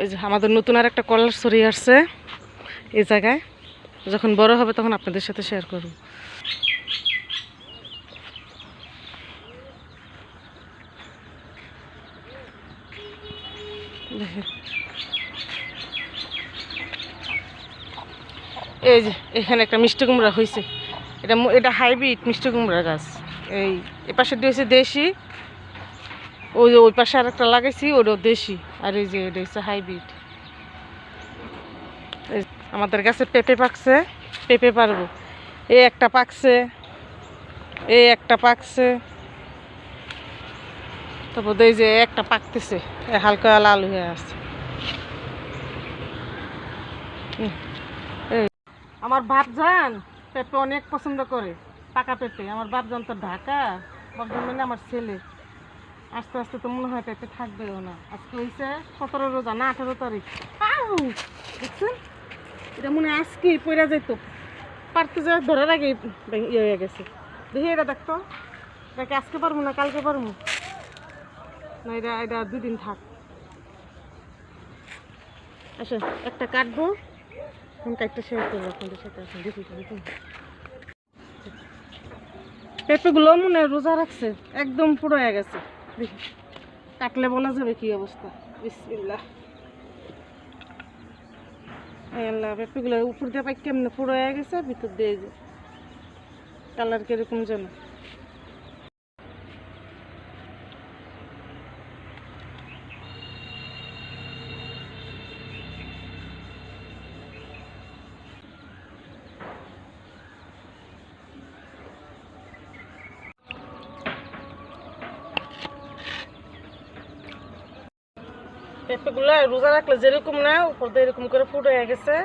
এই যে আমাদের নতুন আর একটা কলার ছড়িয়ে আসছে এই জায়গায়, যখন বড় হবে তখন আপনাদের সাথে শেয়ার করব। এই যে এখানে একটা মিষ্টি কুমড়া হয়েছে, এটা হাইব্রিড মিষ্টি কুমড়া গাছ। এই এপাশে দিয়েছে দেশি, ওই যে ওই পাশে আর একটা লাগাইছি ওটাও দেশি, আর এই যে এটা হচ্ছে হাইব্রিড। আমাদের গাছে পেঁপে পাকছে, পেঁপে পারবো। এই একটা পাকছে, এই একটা পাকছে, তারপর এই যে একটা পাকতেছে, হালকা লাল হয়ে আসছে। আমার বাপজান পেঁপে অনেক পছন্দ করে, পাকা পেঁপে। আমার বাপজান তো ঢাকা, বাপজান মানে আমার ছেলে। আস্তে আস্তে তো মনে হয় পেঁপে থাকবেও না। আজকে হয়েছে 17 রোজা না 18 তারিখ। দেখছেন, এটা মনে হয় আজকে পড়া যেত, পারতে যা ধরার আগে ইয়ে হয়ে গেছে। দেখি এটা দেখতো, এটাকে আজকে পারবো না কালকে পারবো না, এটা এটা 2 দিন থাক। আচ্ছা একটা কাটবো, কাটতে শেয়ার করবো আপনাদের সাথে। আসুন দেখি দেখুন, পেঁপেগুলো মনে হয় রোজা রাখছে, একদম পুরো হয়ে গেছে। দেখি কাটলে বলা যাবে কি অবস্থা। বিসমিল্লাহ। আল্লাহ, পেঁপেগুলো উপর দিয়ে পাই কেমনে পুরো হয়ে গেছে, ভিতর দিয়ে যে কালার কিরকম যেন। পেঁপেগুলো রোজা রাখলে যেরকম না উপর দিয়ে এরকম করে ফুটো হয়ে গেছে।